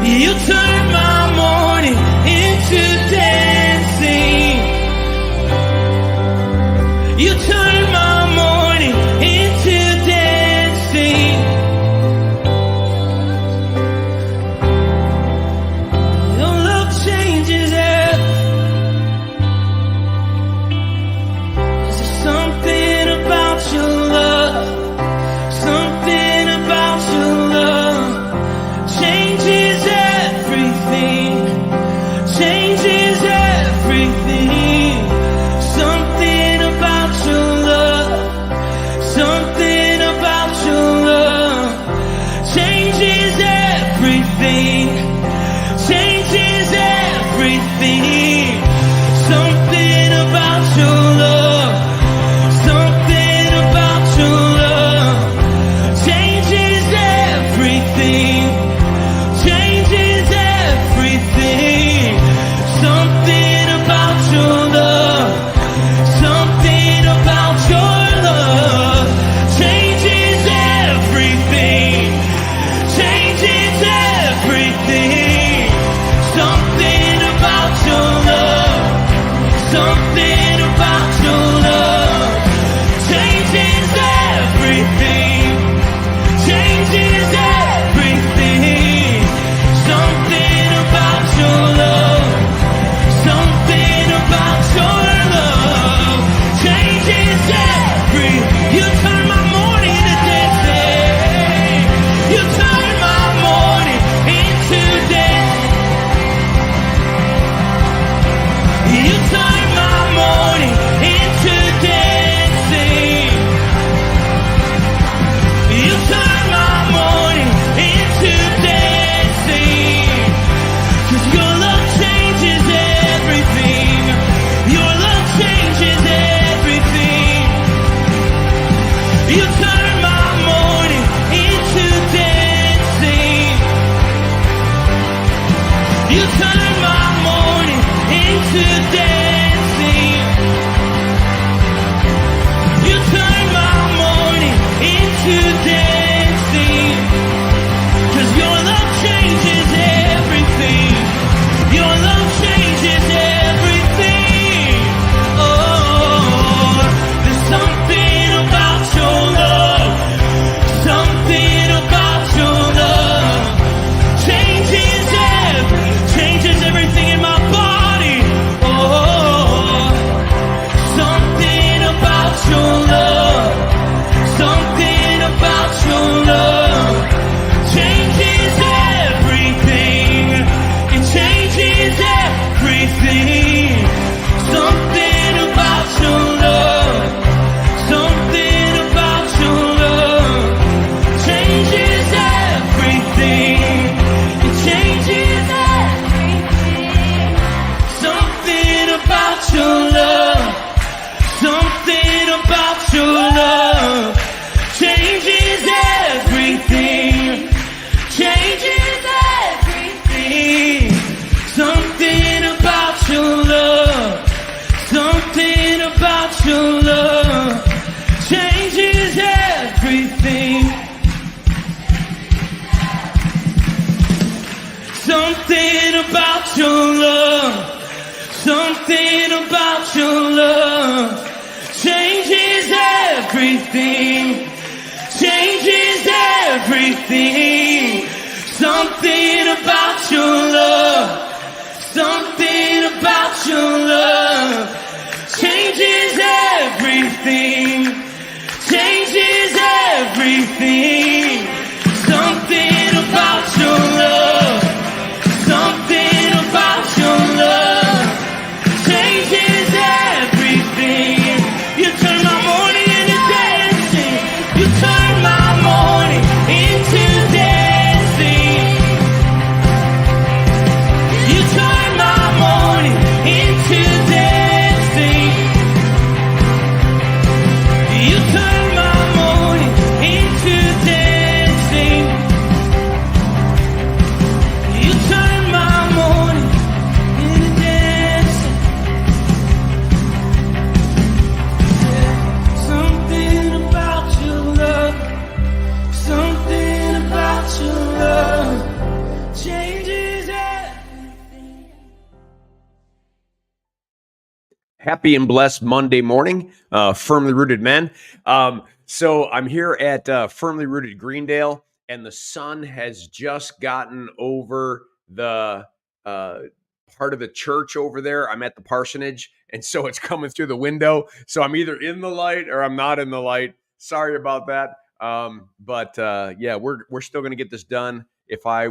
You turn my morning into dancing. You turn my morning into dancing. Your love changes everything. There's something about your love. Something about your love changes everything. Changes everything. Something about your love. Something about your love changes everything. Changes everything. Something about your love. Something about your love changes everything. Changes everything. Something about your love. Something about your love changes everything. Changes everything. Something about your love. Something about your love changes everything. Changes everything. Something about your love. Something about your love changes everything. You turn my morning into dancing. You turn my morning into dancing. You turn my morning into dancing. You turn my morning into dancing. 'Cause your love changes everything. Your love changes everything. You turn my morning into dancing. You turn my morning into dancing. You turn my morning into dancing. 'Cause your love changes everything. Your love changes everything. Oh, there's something about your love. Something about your love changes everything in my body. Oh, something about your love. Something about your love changes everything. It changes everything. Something about your love. Something about your love changes everything. It changes everything. Something about your love. Something about your love changes everything. Changes everything. Something about your love. Something about your love changes everything. Something about your love. Something about your love changes everything. Changes everything. Something about your love. Something about your love changes everything. Changes everything. Something about your love. Something about your love changes everything. You turn my morning into dancing. You turn my morning into dancing. Happy and blessed Monday morning, firmly rooted men. So I'm here at firmly rooted Greendale, and the sun has just gotten over the part of the church over there. I'm at the parsonage, and so it's coming through the window. So I'm either in the light or I'm not in the light. Sorry about that. But yeah, we're still going to get this done. If I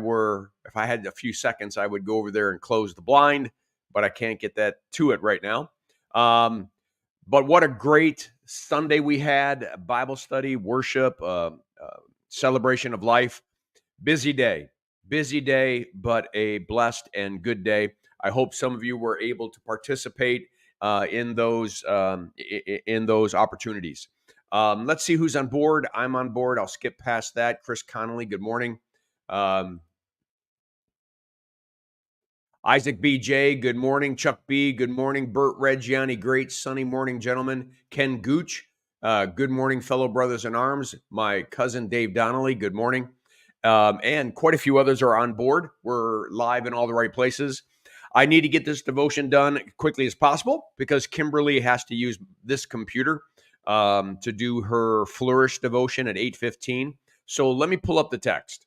had a few seconds, I would go over there and close the blind, but I can't get that to it right now. But what a great Sunday we had, Bible study, worship, celebration of life. Busy day, but a blessed and good day. I hope some of you were able to participate in those opportunities. Let's see who's on board. I'm on board. I'll skip past that. Chris Connolly, good morning. Isaac B.J., good morning. Chuck B., good morning. Bert Reggiani, great sunny morning, gentlemen. Ken Gooch, good morning, fellow brothers in arms. My cousin Dave Donnelly, good morning. And quite a few others are on board. We're live in all the right places. I need to get this devotion done quickly as possible because Kimberly has to use this computer to do her Flourish devotion at 8:15. So let me pull up the text.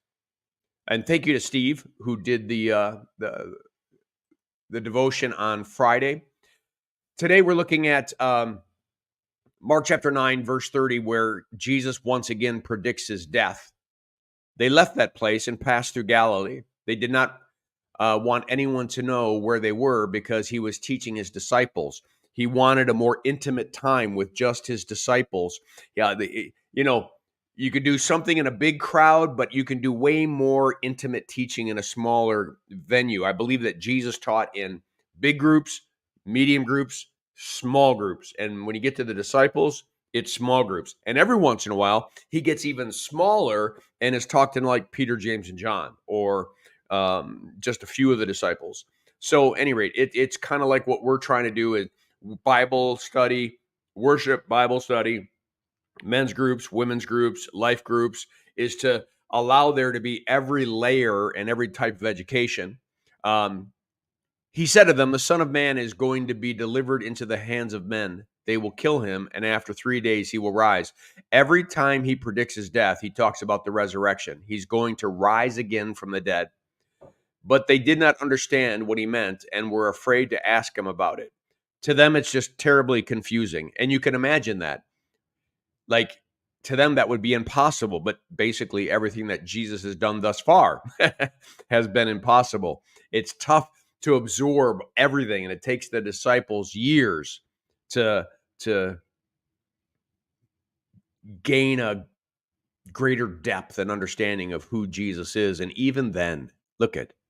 And thank you to Steve, who did the devotion on Friday. Today we're looking at Mark chapter 9, verse 30, where Jesus once again predicts his death. They left that place and passed through Galilee. They did not want anyone to know where they were because he was teaching his disciples. He wanted a more intimate time with just his disciples. Yeah, you could do something in a big crowd, but you can do way more intimate teaching in a smaller venue. I believe that Jesus taught in big groups, medium groups, small groups. And when you get to the disciples, it's small groups. And every once in a while, he gets even smaller and is talked in like Peter, James, and John, or just a few of the disciples. So at any rate, it's kind of like what we're trying to do is Bible study, worship, Bible study, men's groups, women's groups, life groups, is to allow there to be every layer and every type of education. He said to them, the Son of Man is going to be delivered into the hands of men. They will kill him, and after 3 days he will rise. Every time he predicts his death, he talks about the resurrection. He's going to rise again from the dead. But they did not understand what he meant and were afraid to ask him about it. To them, it's just terribly confusing. And you can imagine that. Like, to them, that would be impossible. But basically, everything that Jesus has done thus far has been impossible. It's tough to absorb everything, and it takes the disciples years to gain a greater depth and understanding of who Jesus is. And even then,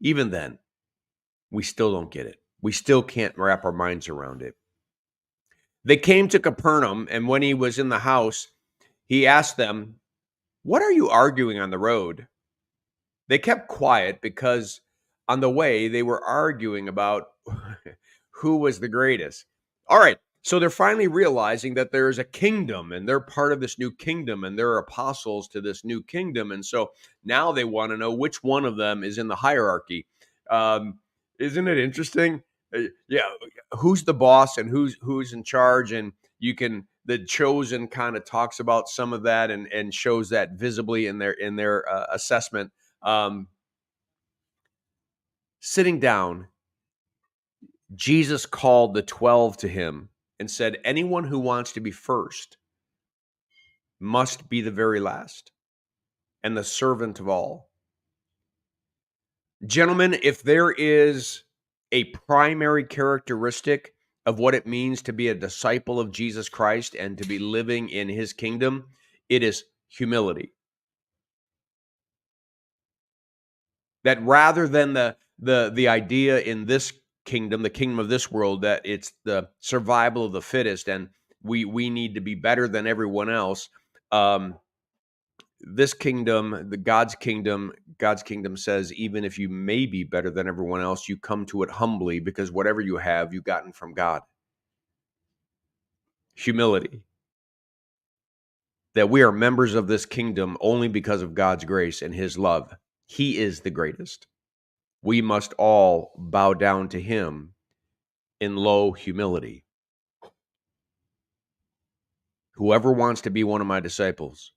even then, we still don't get it. We still can't wrap our minds around it. They came to Capernaum, and when he was in the house, he asked them, "What are you arguing on the road?" They kept quiet because on the way they were arguing about who was the greatest. All right, so they're finally realizing that there is a kingdom and they're part of this new kingdom and there are apostles to this new kingdom. And so now they want to know which one of them is in the hierarchy. Isn't it interesting? Yeah, who's the boss and who's in charge? And the Chosen kind of talks about some of that and shows that visibly in their assessment. Sitting down, Jesus called the 12 to him and said, anyone who wants to be first must be the very last and the servant of all. Gentlemen, if there is a primary characteristic of what it means to be a disciple of Jesus Christ and to be living in his kingdom, it is humility. That rather than the idea in this kingdom, the kingdom of this world, that it's the survival of the fittest and we need to be better than everyone else. This kingdom, God's kingdom says, even if you may be better than everyone else, you come to it humbly because whatever you have, you've gotten from God. Humility. That we are members of this kingdom only because of God's grace and his love. He is the greatest. We must all bow down to him in low humility. Whoever wants to be one of my disciples,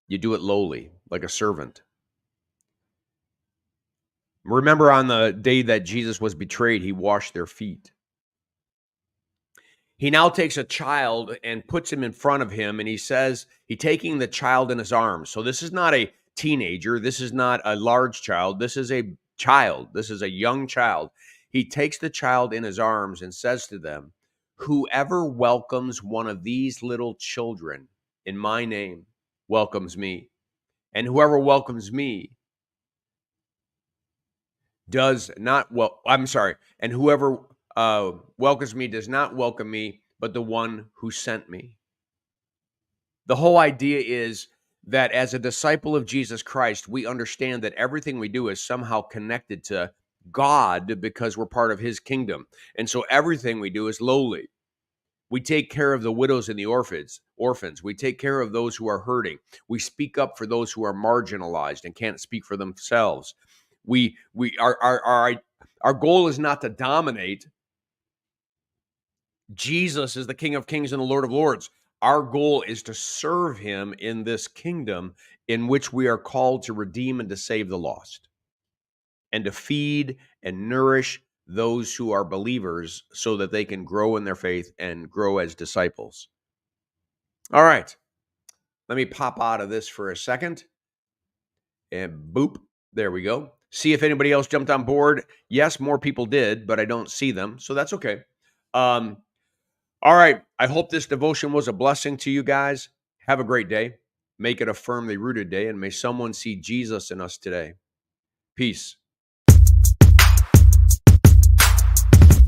you do it lowly, like a servant. Remember, on the day that Jesus was betrayed, he washed their feet. He now takes a child and puts him in front of him, and he says, he taking the child in his arms. So this is not a teenager. This is not a large child. This is a child. This is a young child. He takes the child in his arms and says to them, whoever welcomes one of these little children in my name welcomes me. And whoever welcomes me does not, and whoever welcomes me does not welcome me, but the one who sent me. The whole idea is that as a disciple of Jesus Christ, we understand that everything we do is somehow connected to God because we're part of his kingdom. And so everything we do is lowly. We take care of the widows and the orphans. We take care of those who are hurting. We speak up for those who are marginalized and can't speak for themselves. Our goal is not to dominate. Jesus is the King of Kings and the Lord of Lords. Our goal is to serve him in this kingdom in which we are called to redeem and to save the lost, and to feed and nourish those who are believers so that they can grow in their faith and grow as disciples. All right. Let me pop out of this for a second. And boop, there we go. See if anybody else jumped on board. Yes, more people did, but I don't see them, so that's okay. All right. I hope this devotion was a blessing to you guys. Have a great day. Make it a firmly rooted day, and may someone see Jesus in us today. Peace.